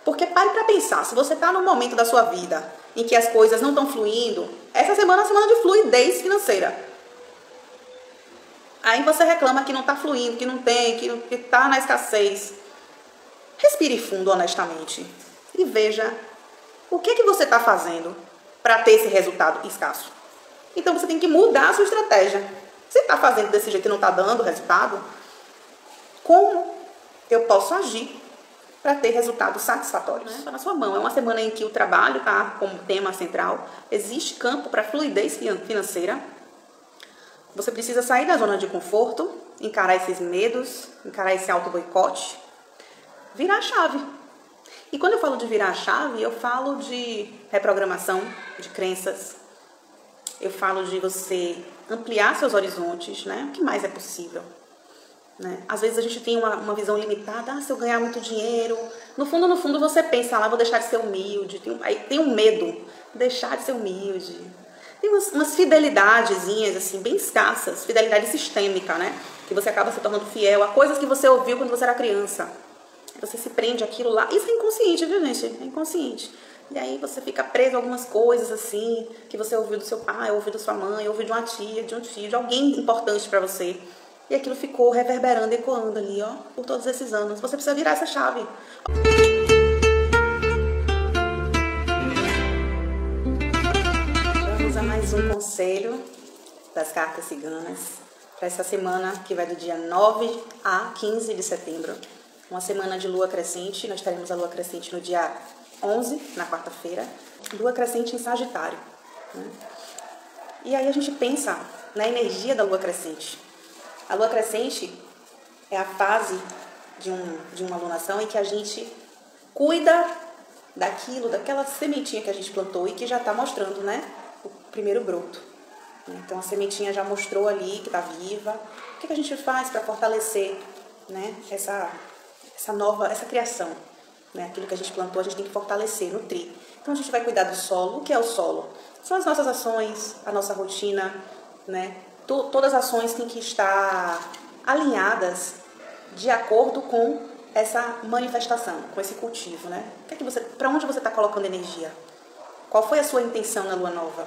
Porque pare para pensar, se você está num momento da sua vida em que as coisas não estão fluindo, essa semana é uma semana de fluidez financeira. Aí você reclama que não está fluindo, que não tem, que está na escassez. Respire fundo, honestamente, e veja o que você está fazendo para ter esse resultado escasso. Então você tem que mudar a sua estratégia. Você está fazendo desse jeito e não está dando resultado? Como eu posso agir para ter resultados satisfatórios? Está na sua mão. É uma semana em que o trabalho está como tema central. Existe campo para fluidez financeira. Você precisa sair da zona de conforto, encarar esses medos, encarar esse auto-boicote, virar a chave. E quando eu falo de virar a chave, eu falo de reprogramação de crenças. Eu falo de você ampliar seus horizontes, né? O que mais é possível? Né? Às vezes a gente tem uma visão limitada. Se eu ganhar muito dinheiro... No fundo, você pensa lá, vou deixar de ser humilde. Aí tem um medo, deixar de ser humilde. Tem umas fidelidadezinhas, assim, bem escassas. Fidelidade sistêmica, né? Que você acaba se tornando fiel a coisas que você ouviu quando você era criança. Você se prende àquilo lá. Isso é inconsciente, viu, gente? É inconsciente. E aí você fica preso a algumas coisas, assim, que você ouviu do seu pai, ouviu da sua mãe, ouviu de uma tia, de um tio, de alguém importante pra você. E aquilo ficou reverberando, ecoando ali, ó, por todos esses anos. Você precisa virar essa chave. Vamos a mais um conselho das cartas ciganas para essa semana que vai do dia 9 a 15 de setembro. Uma semana de lua crescente. Nós teremos a lua crescente no dia 11, na quarta-feira. Lua crescente em Sagitário. Né? E aí a gente pensa na energia da lua crescente. A lua crescente é a fase de uma alunação em que a gente cuida daquela sementinha que a gente plantou e que já está mostrando, né, o primeiro broto. Então a sementinha já mostrou ali que está viva. O que a gente faz para fortalecer, né, essa criação? Né? Aquilo que a gente plantou, a gente tem que fortalecer, nutrir. Então a gente vai cuidar do solo. O que é o solo? São as nossas ações, a nossa rotina, né? Todas as ações têm que estar alinhadas de acordo com essa manifestação, com esse cultivo, né? Para onde você está colocando energia? Qual foi a sua intenção na lua nova?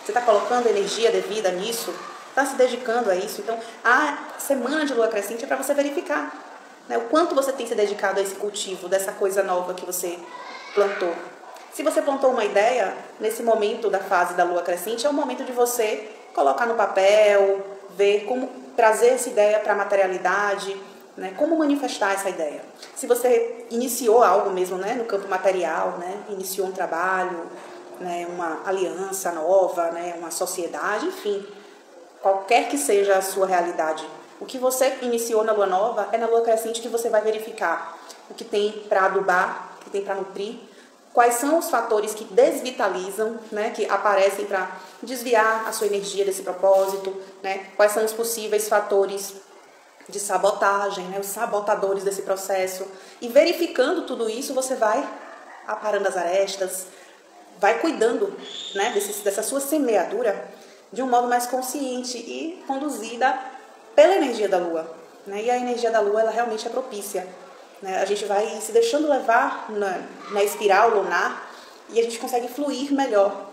Você está colocando energia devida nisso? Está se dedicando a isso? Então, a semana de lua crescente é para você verificar, né, o quanto você tem se dedicado a esse cultivo, dessa coisa nova que você plantou. Se você plantou uma ideia, nesse momento da fase da lua crescente, é o momento de você colocar no papel, ver como trazer essa ideia para a materialidade, né, como manifestar essa ideia. Se você iniciou algo mesmo, né, no campo material, né, iniciou um trabalho, né, uma aliança nova, né, uma sociedade, enfim, qualquer que seja a sua realidade, o que você iniciou na lua nova é na lua crescente que você vai verificar o que tem para adubar, o que tem para nutrir, quais são os fatores que desvitalizam, né, que aparecem para desviar a sua energia desse propósito, né, quais são os possíveis fatores de sabotagem, né, os sabotadores desse processo. E verificando tudo isso, você vai aparando as arestas, vai cuidando, né, dessa sua semeadura de um modo mais consciente e conduzida pela energia da lua. Né? E a energia da lua, ela realmente é propícia. Né? A gente vai se deixando levar na espiral lunar e a gente consegue fluir melhor,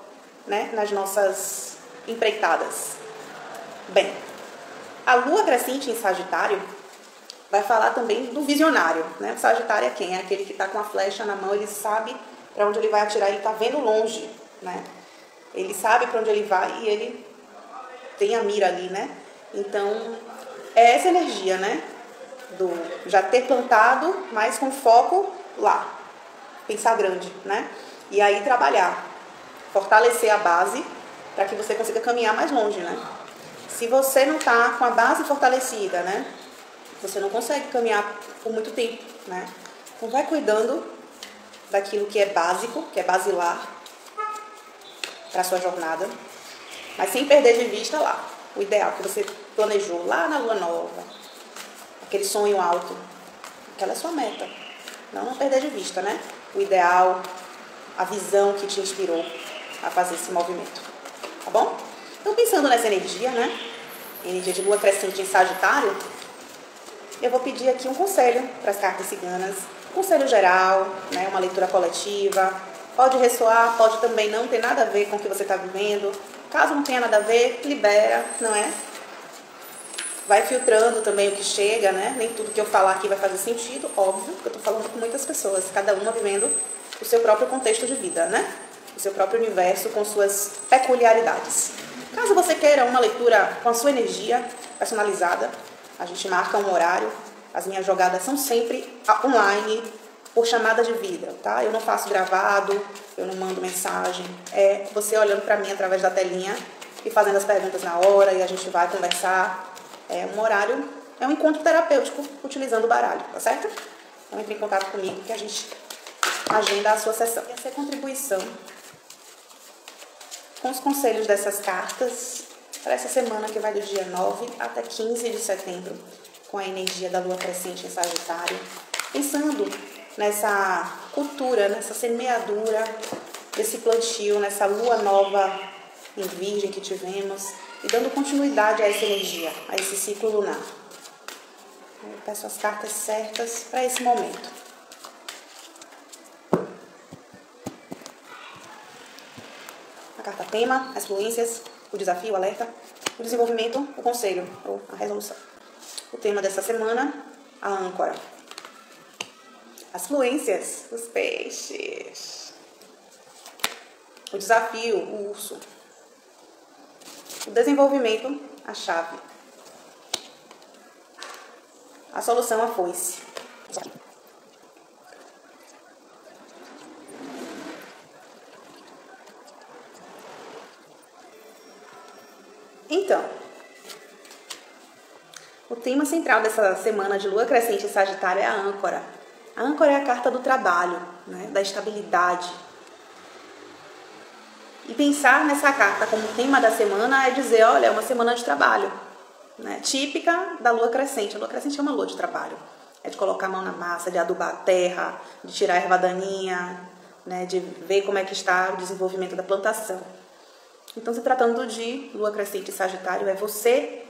né, nas nossas empreitadas. Bem, a lua crescente em Sagitário vai falar também do visionário. Né? O Sagitário é quem? É aquele que está com a flecha na mão, ele sabe para onde ele vai atirar, ele está vendo longe. Né? Ele sabe para onde ele vai e ele tem a mira ali, né? Então, é essa energia, né? Do já ter plantado, mas com foco lá. Pensar grande, né? E aí trabalhar. Fortalecer a base para que você consiga caminhar mais longe, né? Se você não está com a base fortalecida, né? Você não consegue caminhar por muito tempo, né? Então, vai cuidando daquilo que é básico, que é basilar para a sua jornada, mas sem perder de vista lá o ideal que você planejou lá na lua nova, aquele sonho alto, aquela é a sua meta. Não perder de vista, né? O ideal, a visão que te inspirou a fazer esse movimento, tá bom? Então, pensando nessa energia, né? Energia de lua crescente em Sagitário, eu vou pedir aqui um conselho para as cartas ciganas conselho geral, né? Uma leitura coletiva. Pode ressoar, pode também não ter nada a ver com o que você está vivendo. Caso não tenha nada a ver, libera, não é? Vai filtrando também o que chega, né? Nem tudo que eu falar aqui vai fazer sentido, óbvio, porque eu estou falando com muitas pessoas, cada uma vivendo o seu próprio contexto de vida, né? O seu próprio universo com suas peculiaridades. Caso você queira uma leitura com a sua energia personalizada, a gente marca um horário. As minhas jogadas são sempre online, por chamada de vídeo, tá? Eu não faço gravado, eu não mando mensagem. É você olhando para mim através da telinha e fazendo as perguntas na hora e a gente vai conversar. É um horário, é um encontro terapêutico utilizando o baralho, tá certo? Então entre em contato comigo que a gente agenda a sua sessão. Essa é a contribuição com os conselhos dessas cartas para essa semana que vai do dia 9 até 15 de setembro, com a energia da lua crescente em Sagitário, pensando nessa cultura, nessa semeadura desse plantio, nessa lua nova em Virgem que tivemos e dando continuidade a essa energia, a esse ciclo lunar. Eu peço as cartas certas para esse momento. A carta tema, as fluências, o desafio, o alerta, o desenvolvimento, o conselho ou a resolução. O tema dessa semana, a âncora. As fluências, os peixes. O desafio, o urso. O desenvolvimento, a chave. A solução, a foice. Então, o tema central dessa semana de lua crescente em Sagitário é a âncora. A âncora é a carta do trabalho, né, da estabilidade. E pensar nessa carta como tema da semana é dizer, olha, é uma semana de trabalho, né, típica da lua crescente. A lua crescente é uma lua de trabalho. É de colocar a mão na massa, de adubar a terra, de tirar a erva daninha, né, de ver como é que está o desenvolvimento da plantação. Então, se tratando de lua crescente e Sagitário, é você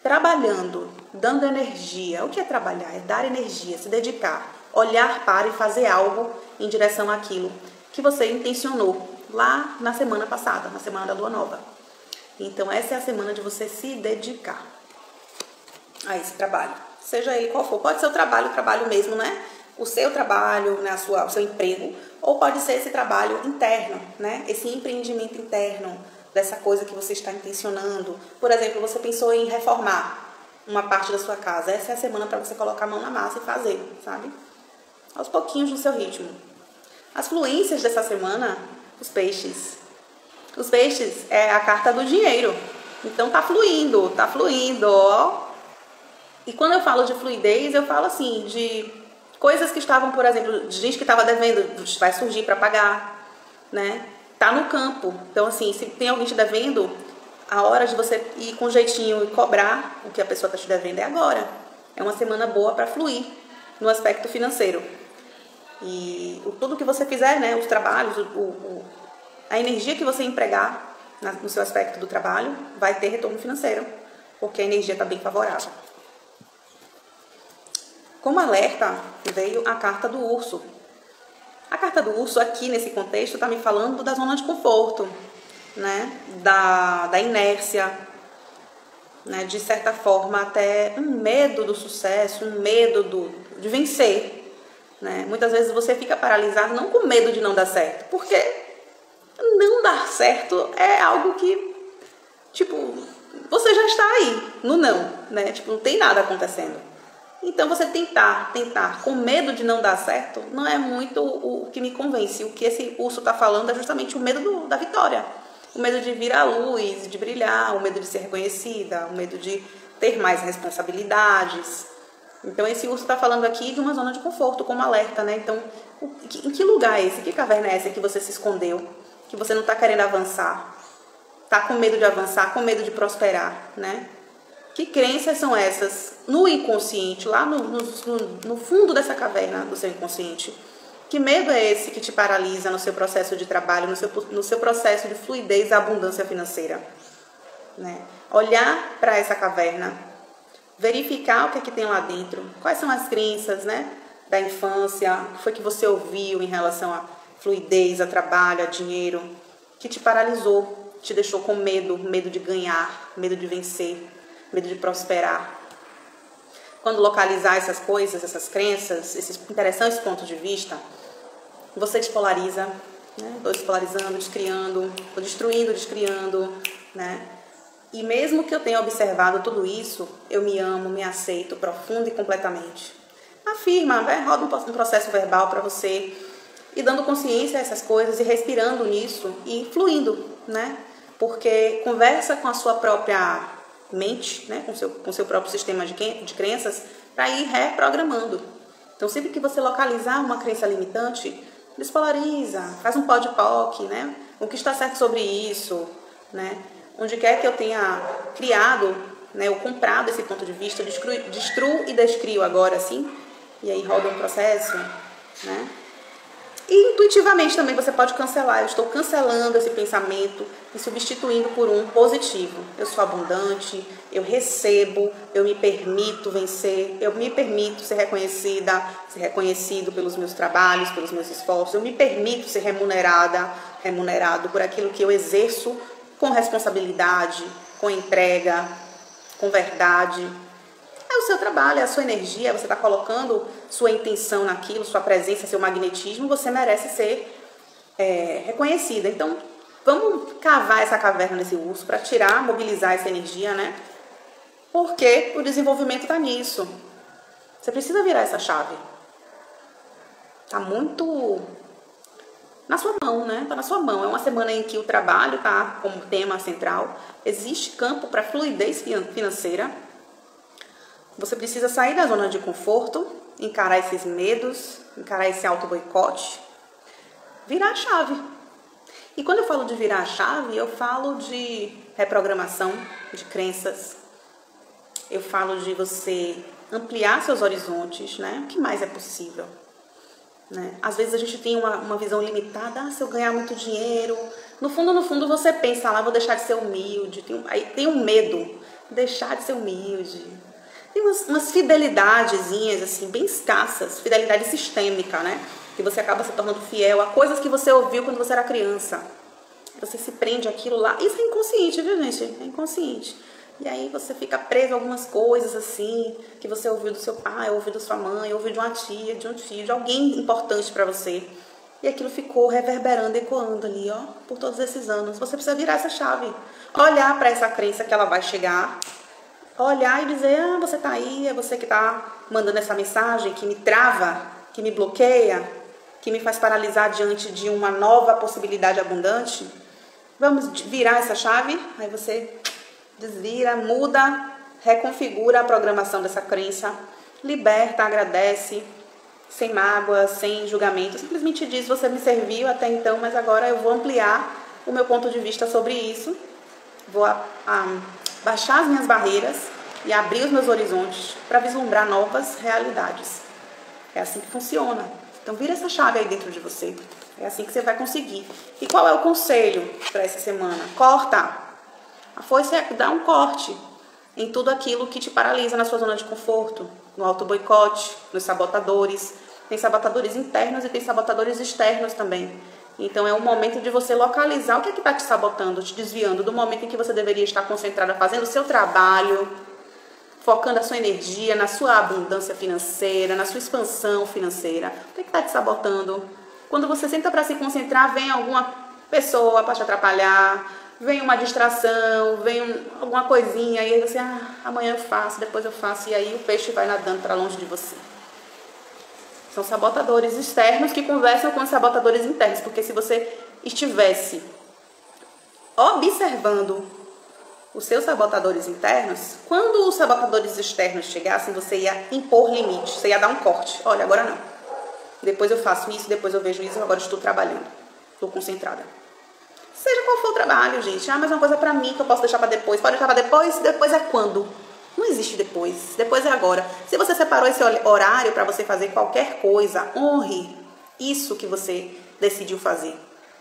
trabalhando, dando energia. O que é trabalhar? É dar energia, se dedicar, olhar para e fazer algo em direção àquilo que você intencionou lá na semana passada, na semana da lua nova. Então, essa é a semana de você se dedicar a esse trabalho, seja ele qual for. Pode ser o trabalho mesmo, né? O seu trabalho, né? O seu emprego, ou pode ser esse trabalho interno, né? Esse empreendimento interno, dessa coisa que você está intencionando. Por exemplo, você pensou em reformar uma parte da sua casa. Essa é a semana para você colocar a mão na massa e fazer, sabe? Aos pouquinhos no seu ritmo. As fluências dessa semana, os peixes. Os peixes é a carta do dinheiro. Então tá fluindo, ó. E quando eu falo de fluidez, eu falo assim, de coisas que estavam, por exemplo, de gente que estava devendo, vai surgir para pagar, né? Tá no campo. Então, assim, se tem alguém te devendo, a hora de você ir com jeitinho e cobrar o que a pessoa tá te devendo é agora. É uma semana boa para fluir no aspecto financeiro. E tudo que você fizer, né, os trabalhos, a energia que você empregar no seu aspecto do trabalho vai ter retorno financeiro, porque a energia está bem favorável. Como alerta, veio a carta do urso. A carta do urso aqui nesse contexto está me falando da zona de conforto, né? Da inércia, né? De certa forma até um medo do sucesso, um medo de vencer, né? Muitas vezes você fica paralisado não com medo de não dar certo, porque não dar certo é algo que, tipo, você já está aí no não, né? Tipo, não tem nada acontecendo. Então, você tentar com medo de não dar certo, não é muito o que me convence. O que esse urso está falando é justamente o medo da vitória. O medo de vir à luz, de brilhar, o medo de ser reconhecida, o medo de ter mais responsabilidades. Então, esse urso está falando aqui de uma zona de conforto, como alerta, né? Então, em que lugar é esse? Que caverna é essa que você se escondeu? Que você não está querendo avançar? Está com medo de avançar, com medo de prosperar, né? Que crenças são essas no inconsciente, lá no fundo dessa caverna do seu inconsciente? Que medo é esse que te paralisa no seu processo de trabalho, no seu processo de fluidez e abundância financeira? Né? Olhar para essa caverna, verificar o que é que tem lá dentro, quais são as crenças, né? da infância? O que foi que você ouviu em relação a fluidez, a trabalho, a dinheiro, que te paralisou, te deixou com medo, medo de ganhar, medo de vencer, medo de prosperar. Quando localizar essas coisas, essas crenças, esses interessantes pontos de vista, você despolariza, né? Estou despolarizando, descriando, estou destruindo, descriando, né? E mesmo que eu tenha observado tudo isso, eu me amo, me aceito profundo e completamente. Afirma, roda um processo verbal para você e dando consciência a essas coisas e respirando nisso e fluindo, né? Porque conversa com a sua própria mente, né? com seu próprio sistema de crenças para ir reprogramando. Então, sempre que você localizar uma crença limitante, despolariza, faz um pó de POC, né? O que está certo sobre isso, né? Onde quer que eu tenha criado, né, ou comprado esse ponto de vista, destruo e descrio agora, assim, e aí roda um processo, né? E intuitivamente também você pode cancelar. Eu estou cancelando esse pensamento e substituindo por um positivo. Eu sou abundante, eu recebo, eu me permito vencer, eu me permito ser reconhecida, ser reconhecido pelos meus trabalhos, pelos meus esforços, eu me permito ser remunerado por aquilo que eu exerço com responsabilidade, com entrega, com verdade. É o seu trabalho, é a sua energia, você está colocando sua intenção naquilo, sua presença, seu magnetismo, você merece ser reconhecida. Então, vamos cavar essa caverna nesse urso para tirar, mobilizar essa energia, né? Porque o desenvolvimento está nisso. Você precisa virar essa chave. Está muito na sua mão, né? Está na sua mão. É uma semana em que o trabalho está como tema central. Existe campo para fluidez financeira. Você precisa sair da zona de conforto, encarar esses medos, encarar esse auto-boicote, virar a chave. E quando eu falo de virar a chave, eu falo de reprogramação de crenças, eu falo de você ampliar seus horizontes, né? O que mais é possível? Né? Às vezes a gente tem uma visão limitada, se eu ganhar muito dinheiro, no fundo você pensa lá, vou deixar de ser humilde, tem um medo, deixar de ser humilde. Tem umas fidelidadezinhas, assim, bem escassas, fidelidade sistêmica, né? Que você acaba se tornando fiel a coisas que você ouviu quando você era criança. Você se prende àquilo lá. Isso é inconsciente, viu, gente? É inconsciente. E aí você fica preso a algumas coisas, assim, que você ouviu do seu pai, ouviu da sua mãe, ouviu de uma tia, de um tio, de alguém importante pra você. E aquilo ficou reverberando, ecoando ali, ó, por todos esses anos. Você precisa virar essa chave. Olhar pra essa crença que ela vai chegar, olhar e dizer, você tá aí, é você que tá mandando essa mensagem que me trava, que me bloqueia, que me faz paralisar diante de uma nova possibilidade abundante. Vamos virar essa chave? Aí você desvira, muda, reconfigura a programação dessa crença, liberta, agradece, sem mágoa, sem julgamento. Simplesmente diz, você me serviu até então, mas agora eu vou ampliar o meu ponto de vista sobre isso. Vou baixar as minhas barreiras e abrir os meus horizontes para vislumbrar novas realidades. É assim que funciona. Então vira essa chave aí dentro de você. É assim que você vai conseguir. E qual é o conselho para essa semana? Corta. A força é dar um corte em tudo aquilo que te paralisa na sua zona de conforto, no auto-boicote, nos sabotadores. Tem sabotadores internos e tem sabotadores externos também. Então é um momento de você localizar o que é que está te sabotando, te desviando do momento em que você deveria estar concentrada fazendo o seu trabalho, focando a sua energia na sua abundância financeira, na sua expansão financeira. O que é que está te sabotando? Quando você senta para se concentrar, vem alguma pessoa para te atrapalhar, vem uma distração, vem alguma coisinha, e aí você, amanhã eu faço, depois eu faço, e aí o peixe vai nadando para longe de você. São sabotadores externos que conversam com os sabotadores internos, porque se você estivesse observando os seus sabotadores internos, quando os sabotadores externos chegassem, você ia impor limites, você ia dar um corte. Olha, agora não. Depois eu faço isso, depois eu vejo isso, agora estou trabalhando, estou concentrada. Seja qual for o trabalho, gente. Mas é uma coisa pra mim que eu posso deixar pra depois. Pode deixar pra depois? Depois é quando? Não existe depois. Depois é agora. Se você separou esse horário pra você fazer qualquer coisa, honre isso que você decidiu fazer.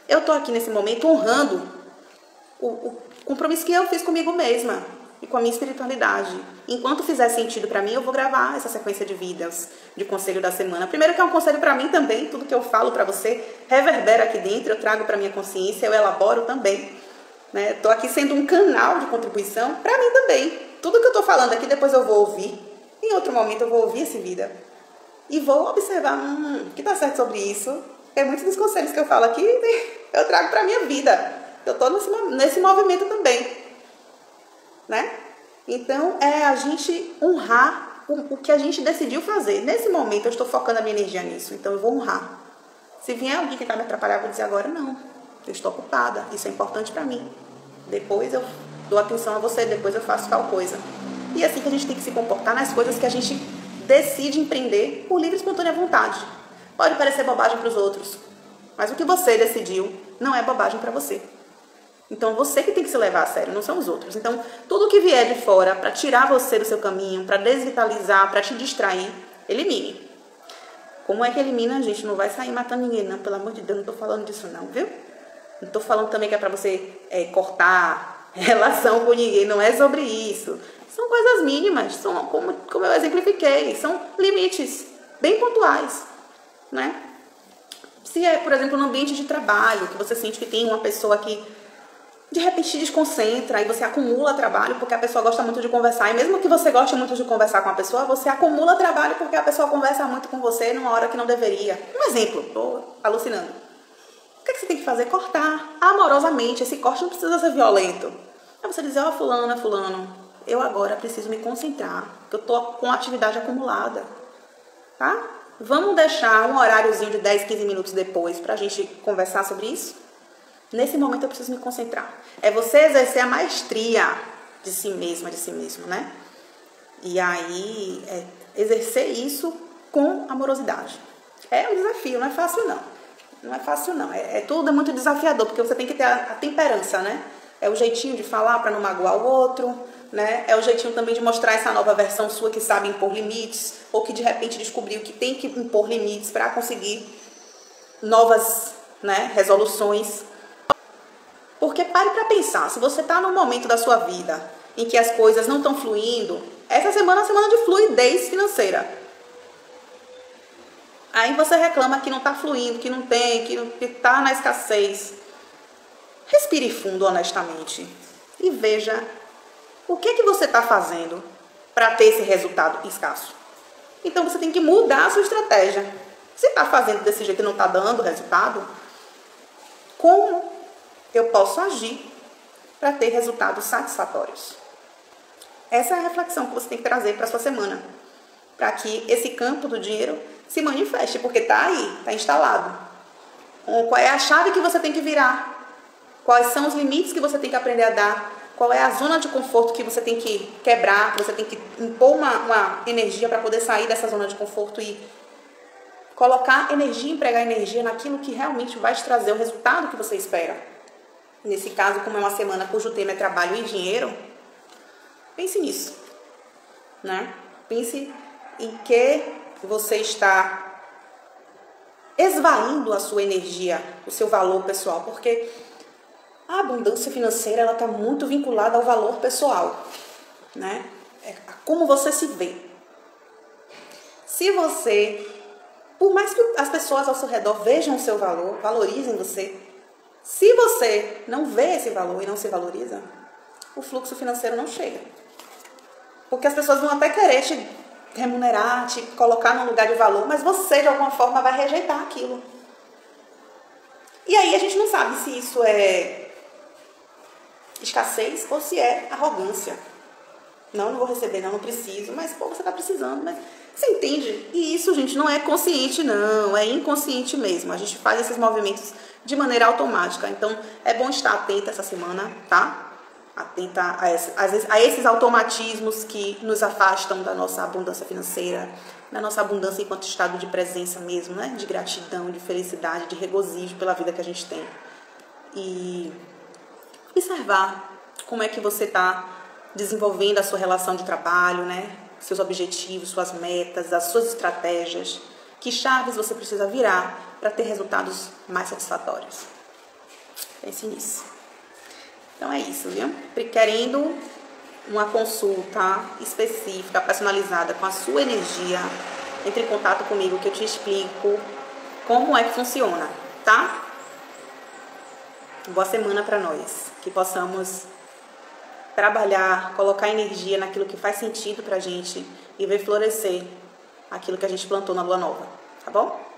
Eu tô aqui nesse momento honrando o compromisso que eu fiz comigo mesma. e com a minha espiritualidade. Enquanto fizer sentido para mim, eu vou gravar essa sequência de vídeos de conselho da semana. Primeiro que é um conselho para mim também, tudo que eu falo para você reverbera aqui dentro, eu trago para minha consciência, eu elaboro também. Estou aqui sendo um canal de contribuição para mim também. Tudo que eu estou falando aqui, depois eu vou ouvir. Em outro momento eu vou ouvir esse vídeo. E vou observar, o que está certo sobre isso. Porque muitos dos conselhos que eu falo aqui, eu trago para minha vida. Eu estou nesse movimento também. Né? Então, é a gente honrar o que a gente decidiu fazer. Nesse momento, eu estou focando a minha energia nisso. Então, eu vou honrar. Se vier alguém tentar me atrapalhar, eu vou dizer agora, não. Eu estou ocupada. Isso é importante para mim. Depois eu dou atenção a você. Depois eu faço tal coisa. E é assim que a gente tem que se comportar nas coisas que a gente decide empreender por livre e espontânea vontade. Pode parecer bobagem para os outros. Mas o que você decidiu não é bobagem para você. Então, você que tem que se levar a sério, não são os outros. Então, tudo que vier de fora para tirar você do seu caminho, para desvitalizar, para te distrair, elimine. Como é que elimina? A gente não vai sair matando ninguém, não. Pelo amor de Deus, não estou falando disso não, viu? Não estou falando também que é para você cortar relação com ninguém. Não é sobre isso. São coisas mínimas, são, como eu exemplifiquei, são limites bem pontuais, né? Se é, por exemplo, no ambiente de trabalho, que você sente que tem uma pessoa que de repente te desconcentra e você acumula trabalho porque a pessoa gosta muito de conversar. E mesmo que você goste muito de conversar com a pessoa, você acumula trabalho porque a pessoa conversa muito com você numa hora que não deveria. Um exemplo, estou alucinando. O que você tem que fazer? Cortar amorosamente. Esse corte não precisa ser violento. É você dizer, fulano, eu agora preciso me concentrar, porque eu estou com atividade acumulada. Tá? Vamos deixar um horáriozinho de 10, 15 minutos depois pra gente conversar sobre isso? Nesse momento eu preciso me concentrar. É você exercer a maestria de si mesma, né? E aí, exercer isso com amorosidade. É um desafio, não é fácil não. Não é fácil não. Tudo é muito desafiador, porque você tem que ter a temperança, né? É o jeitinho de falar para não magoar o outro, né? É o jeitinho também de mostrar essa nova versão sua que sabe impor limites, ou que de repente descobriu que tem que impor limites para conseguir novas, né, resoluções. Porque pare para pensar, se você está num momento da sua vida em que as coisas não estão fluindo, essa semana é uma semana de fluidez financeira. Aí você reclama que não está fluindo, que não tem, que está na escassez. Respire fundo, honestamente, e veja o que você está fazendo para ter esse resultado escasso. Então você tem que mudar a sua estratégia. Se está fazendo desse jeito e não está dando resultado, como eu posso agir para ter resultados satisfatórios? Essa é a reflexão que você tem que trazer para a sua semana, para que esse campo do dinheiro se manifeste, porque está aí, está instalado. Qual é a chave que você tem que virar? Quais são os limites que você tem que aprender a dar? Qual é a zona de conforto que você tem que quebrar? Você tem que impor uma energia para poder sair dessa zona de conforto e colocar energia, empregar energia naquilo que realmente vai te trazer o resultado que você espera. Nesse caso, como é uma semana cujo tema é trabalho e dinheiro, pense nisso, né? Pense em que você está esvaindo a sua energia, o seu valor pessoal, porque a abundância financeira ela está muito vinculada ao valor pessoal, né? A como você se vê. Se você, por mais que as pessoas ao seu redor vejam o seu valor, valorizem você, se você não vê esse valor e não se valoriza, o fluxo financeiro não chega. Porque as pessoas vão até querer te remunerar, te colocar num lugar de valor, mas você de alguma forma vai rejeitar aquilo. E aí a gente não sabe se isso é escassez ou se é arrogância. Não vou receber, não preciso, mas pô, você tá precisando, mas você entende? E isso, gente, não é consciente não, é inconsciente mesmo. A gente faz esses movimentos de maneira automática. Então, é bom estar atenta essa semana, tá? Atenta a esses automatismos que nos afastam da nossa abundância financeira, da nossa abundância enquanto estado de presença mesmo, né? De gratidão, de felicidade, de regozijo pela vida que a gente tem. E observar como é que você está desenvolvendo a sua relação de trabalho, né? Seus objetivos, suas metas, as suas estratégias. Que chaves você precisa virar para ter resultados mais satisfatórios. Pense nisso. Então é isso, viu? Querendo, uma consulta específica, personalizada com a sua energia, entre em contato comigo que eu te explico como é que funciona, tá? Boa semana para nós, que possamos trabalhar, colocar energia naquilo que faz sentido pra gente e ver florescer aquilo que a gente plantou na lua nova, tá bom?